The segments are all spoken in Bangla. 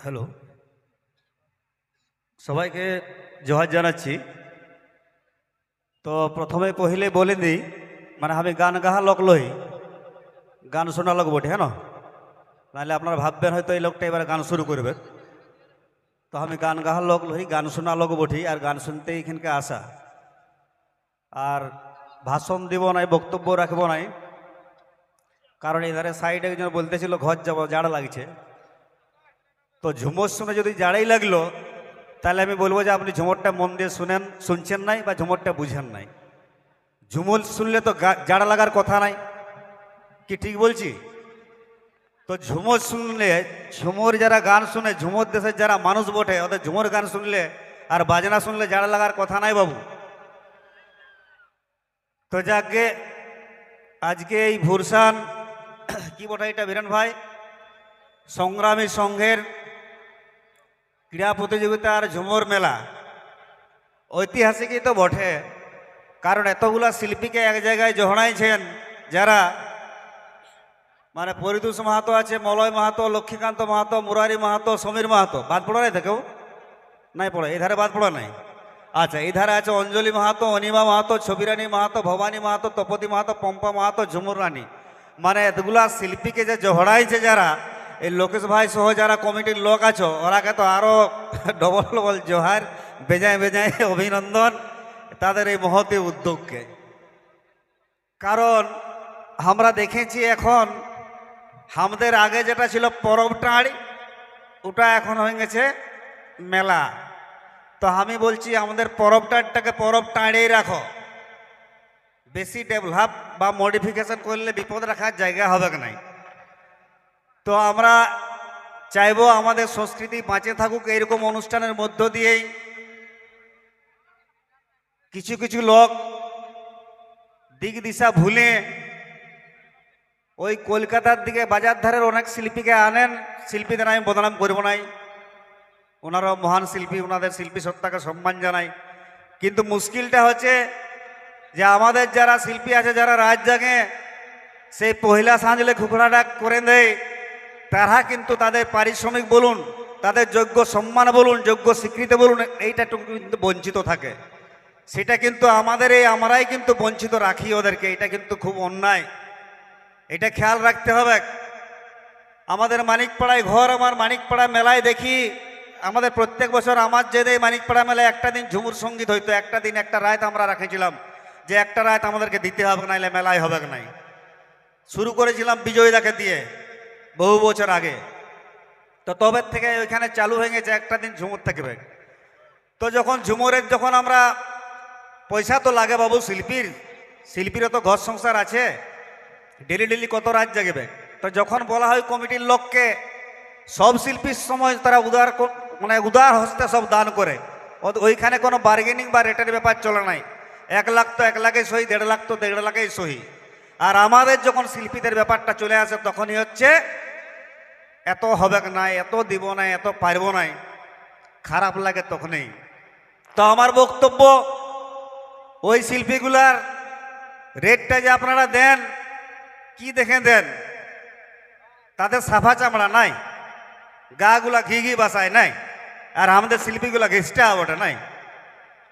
হ্যালো, সবাইকে জোহার জানাচ্ছি। তো প্রথমে কহিলে বলে দিই, মানে আমি গান গাহা লোক লই, গান শোনা লোক বটে, হ্যাঁ, নাহলে আপনারা ভাববেন হয়তো এই লোকটা এবার গান শুরু করবে। তো আমি গান গাহার লোক লই, গান শোনা লোক বটি, আর গান শুনতে এখানকে আসা। আর ভাষণ দিব নাই, বক্তব্য রাখবো নাই, কারণ এধারে সাইডে একজন বলতেছিল ঘর যাবো, জাড় লাগছে। তো ঝুমর শুনে যদি জাড়াই লাগলো, তাহলে আমি বলবো যে আপনি ঝুমরটা মন দিয়ে শুনছেন নাই, বা ঝুমরটা বুঝেন নাই। ঝুমর শুনলে তো জাড়া লাগার কথা নাই, কি ঠিক বলছি? তো ঝুমর শুনলে, ঝুমর যারা গান শুনে, ঝুমর দেশের যারা মানুষ বটে, ওদের ঝুমর গান শুনলে আর বাজনা শুনলে জাড়া লাগার কথা নাই বাবু। তো যাকে আজকে এই ভুরসান কি বটে এটা বীরেন ভাই, সংগ্রামী সংঘের ক্রীড়া প্রতিযোগিতার ঝুমর মেলা ঐতিহাসিকই তো বটে, কারণ এতগুলা শিল্পীকে এক জায়গায় জড়াইছেন, যারা মানে পরিতোষ মাহাতো আছে, মলয় মাহাতো, লক্ষ্মীকান্ত মাহাতো, মুরারি মাহাতো, সমীর মাহাতো, বাদ পড়া নাই থেকেও নাই পড়ে, এই ধারে বাদ পড়া নাই। আচ্ছা, এই ধারে আছে অঞ্জলি মাহাতো, অনিমা মাহাতো, ছবিরানী মাহাতো, ভবানী মাহাতো, তপতি মাহাতো, পম্পা মাহাতো, ঝুমুর রানী। মানে এতগুলা শিল্পীকে যে জড়াইছে যারা, এই লোকেশ ভাই সহ যারা কমিটির লোক আছো, ওরাকে তো আরো ডবল ডবল জোহার, বেজায় বেজায় অভিনন্দন তাদের এই মহতি উদ্যোগকে। কারণ আমরা দেখেছি এখন আমাদের আগে যেটা ছিল পরব টাঁড়ি, ওটা এখন হয়ে গেছে মেলা। তো আমি বলছি আমাদের পরব টাঁড়টাকে পরব টাঁড়েই রাখো, বেশি ডেভেলপ বা মডিফিকেশন করলে বিপদ রাখার জায়গা হবে নাই। তো আমরা চাইবো আমাদের সংস্কৃতি বাঁচে থাকুক এইরকম অনুষ্ঠানের মধ্য দিয়েই। কিছু কিছু লোক দিক দিশা ভুলে ওই কলকাতার দিকে বাজার ধারের অনেক শিল্পীকে আনেন। শিল্পীদের আমি বদনাম করব নাই, ওনারাও মহান শিল্পী, ওনাদের শিল্পী সত্তাকে সম্মান জানাই। কিন্তু মুশকিলটা হচ্ছে যে আমাদের যারা শিল্পী আছে, যারা রাত জাগে, সেই পহিলা সাঁঝলে খুকড়াটা করে দেয়, তারা কিন্তু তাদের পারিশ্রমিক বলুন, তাদের যোগ্য সম্মান বলুন, যোগ্য স্বীকৃতি বলুন, এইটা কিন্তু বঞ্চিত থাকে। সেটা কিন্তু আমরাই কিন্তু বঞ্চিত রাখি ওদেরকে, এটা কিন্তু খুব অন্যায়, এটা খেয়াল রাখতে হবে। আমাদের মানিকপাড়ায় ঘর, আমার মানিকপাড়া মেলায় দেখি, আমাদের প্রত্যেক বছর আমার যে মানিকপাড়া মেলায় একটা দিন ঝুমুর সঙ্গীত হইতো, একটা দিন একটা রাত আমরা রাখেছিলাম যে একটা রাত আমাদেরকে দিতে হবে, নাইলে মেলায় হবে নাই। শুরু করেছিলাম বিজয়দাকে দিয়ে বহু বছর আগে, তো তবে থেকে ওইখানে চালু হয়ে গেছে একটা দিন ঝুমুর থাকবে। তো যখন ঝুমুরের যখন আমরা পয়সা তো লাগে বাবু, শিল্পীরও তো ঘর সংসার আছে, ডেলি ডেলি কত রাত জাগবে। তো যখন বলা হয় কমিটির লোককে, সব শিল্পীর সময় তারা উদার হস্তে সব দান করে, ওইখানে কোনো বার্গেনিং বা রেটের ব্যাপার চলে নাই। 1 লাখ তো 1 লাখেই সহি, 1.5 লাখ তো 1.5 লাখেই সহি। আর আমাদের যখন শিল্পীদের ব্যাপারটা চলে আসে, তখনই হচ্ছে এত হবে নাই, এত দিব নাই, এত পারবো নাই, খারাপ লাগে তখনই। তো আমার বক্তব্য, ওই শিল্পীগুলার রেটটা যে আপনারা দেন, কি দেখে দেন? তাদের সাফা চামড়া নাই, গাগুলা ঘি ঘি বাসায় নাই, আর আমাদের শিল্পীগুলা ঘিসটা ওটা নাই।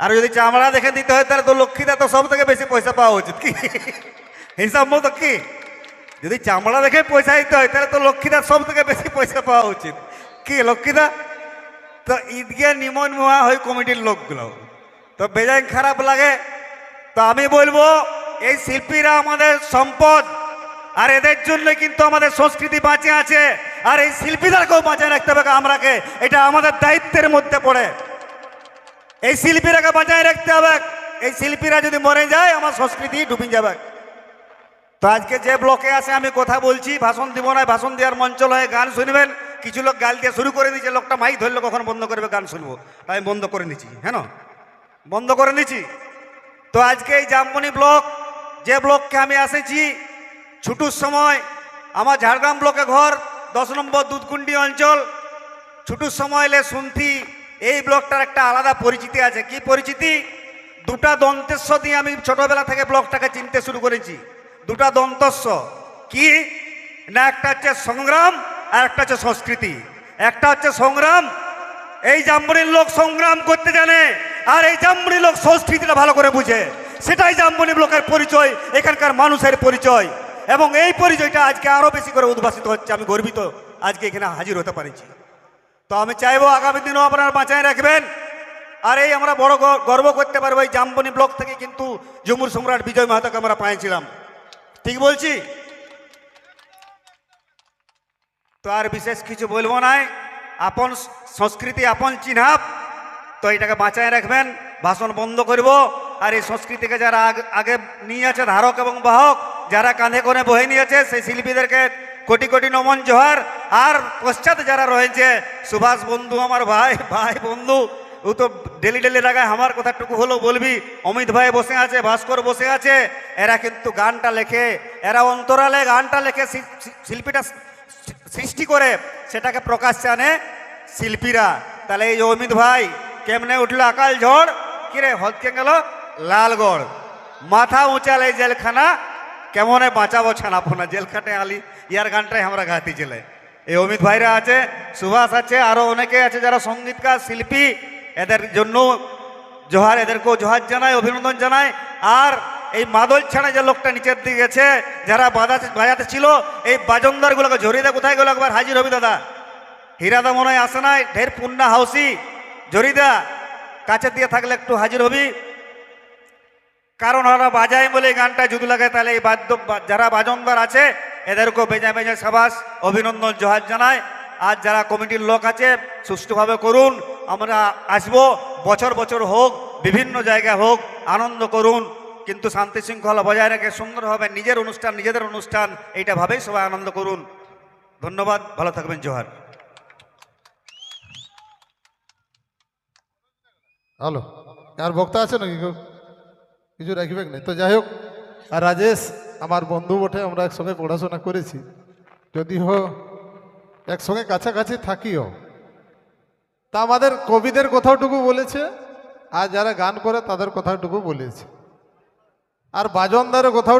আর যদি চামড়া দেখে দিতে হয়, তাহলে তো লক্ষ্মীদা তো সব থেকে বেশি পয়সা পাওয়া উচিত, কি হিসাব মতো কি? যদি চামড়া দেখে পয়সা দিতে হয়, তাহলে তো লক্ষ্মীদার সব থেকে বেশি পয়সা পাওয়া উচিত, কি লক্ষ্মীদা? তো ঈদকে নিমন মোয়া হয় কমিটির লোকগুলো, তো বেজায় খারাপ লাগে। তো আমি বলবো, এই শিল্পীরা আমাদের সম্পদ, আর এদের জন্য কিন্তু আমাদের সংস্কৃতি বাঁচে আছে, আর এই শিল্পীদেরকেও বাঁচায় রাখতে হবে আমরাকে, এটা আমাদের দায়িত্বের মধ্যে পড়ে। এই শিল্পীরাকে বাঁচায় রাখতে হবে, এই শিল্পীরা যদি মরে যায়, আমার সংস্কৃতি ডুবে যাবে। তো আজকে যে ব্লকে আছে আমি কথা বলছি, ভাষণ দিব না, ভাষণ দেওয়ার মঞ্চ হয়ে গান শুনবেন। কিছু লোক গাল দিয়ে শুরু করে দিয়েছে, লোকটা মাইক ধরলে কখন বন্ধ করবে গান শুনবো, তাই বন্ধ করে নিচ্ছি, হ্যাঁ বন্ধ করে নিচ্ছি। তো আজকে এই জামবনি ব্লক, যে ব্লককে আমি এসেছি, ছুটুর সময় আমার ঝাড়গ্রাম ব্লকে ঘর, 10 নম্বর দুধকুন্ডি অঞ্চল। ছুটুর সময় এলে শুনতি এই ব্লকটার একটা আলাদা পরিচিতি আছে। কি পরিচিতি? 2টা দন্তেস্ব দিয়ে আমি ছোটবেলা থেকে ব্লকটাকে চিনতে শুরু করেছি। 2টা দন্তস্ব কি না, একটা হচ্ছে সংগ্রাম আর একটা হচ্ছে সংস্কৃতি। একটা হচ্ছে সংগ্রাম, এই জামবনির লোক সংগ্রাম করতে জানে, আর এই জামবনির লোক সংস্কৃতিটা ভালো করে বুঝে। সেটাই জামবনি ব্লকের পরিচয়, এখানকার মানুষের পরিচয়, এবং এই পরিচয়টা আজকে আরো বেশি করে উদ্ভাসিত হচ্ছে। আমি গর্বিত আজকে এখানে হাজির হতে পারছি। তো আমি চাইবো আগামী দিনেও আপনারা বাঁচায় রাখবেন। আর এই আমরা বড় গর্ব করতে পারবো, এই জামবনি ব্লক থেকে কিন্তু ঝুমুর সম্রাট বিজয় মাহাতোকে আমরা পাইছিলাম। ঠিক বলছি? তো আর বিশেষ কিছু বলবো নাই। আপন সংস্কৃতি আপন চিনহাপ, তো এটাকে বাঁচায় রাখবেন। ভাষণ বন্ধ করব। আর এই সংস্কৃতিকে যারা আগে নিয়ে আছে, ধারক এবং বাহক, যারা কাঁধে করে বহে নিয়েছে, সেই শিল্পীদেরকে কোটি কোটি নমন জোহার। আর পশ্চাৎ যারা রয়েছে, সুভাষ বন্ধু আমার ভাই ভাই বন্ধু, ও তো ডেলি ডেলি লাগায় আমার কথাটুকু হলেও বলবি। অমিত ভাই বসে আছে, ভাস্কর বসে আছে, এরা কিন্তু গানটা লেখে, এরা অন্তরালে গানটা লেখে, শিল্পীটা সৃষ্টি করে সেটাকে প্রকাশ্যে আনে শিল্পীরা। তাহলে এই অমিত ভাই কেমনে উঠলো আকাল ঝড়, কিরে হদকে গেল লালগড়, মাথা উঁচালে জেলখানা, কেমনে বাঁচাবো ছানাপোনা, জেলখানে আলি, ইয়ার গানটাই আমরা গাইতে চলে। এই অমিত ভাইরা আছে, সুভাষ আছে, আরো অনেকে আছে যারা সঙ্গীতকার শিল্পী, এদের জন্য জোহার, এদেরকেও জোহার জানাই, অভিনন্দন জানাই। আর এই মাদল ছাড়া যে লোকটা নিচের দিকে গেছে, যারা বাজাতে ছিল, এই বাজনদারগুলোকে ঝরিদা কোথায় গেল, একবার হাজির হবি দাদা। হীরাদা মনে হয় আসে নাই, ঢের পুন্না হাউসি, ঝরিদা কাছে দিয়ে থাকলে একটু হাজির হবি। কারণ ওরা বাজায় বলে গানটা যদি লাগে, তাহলে এই বাদ্য যারা বাজনদার আছে এদেরকেও বেজা বেজা সাবাস, অভিনন্দন জোহার জানায়। আর যারা কমিটির লোক আছে সুষ্ঠুভাবে করুন, আমরা আসবো, বছর বছর হোক, বিভিন্ন জায়গায় হোক, আনন্দ করুন, কিন্তু শান্তি শৃঙ্খলা বজায় রেখে সুন্দরভাবে নিজের অনুষ্ঠান, নিজেদের অনুষ্ঠান, এইটা ভাবেই সবাই আনন্দ করুন। ধন্যবাদ, ভালো থাকবেন, জোহার। হ্যালো, আর বক্তা আছে নাকি কেউ? কিছু রাখবে না তো? যাই হোক, আর রাজেশ আমার বন্ধু বটে, আমরা একসঙ্গে পড়াশোনা করেছি, যদিও একসঙ্গে কাছাকাছি থাকিও। তা আমাদের কবিদের কথাটুকু বলেছে, আর যারা গান করে তাদের কথাটুকু বলেছে, আর বাজনদারের কথাও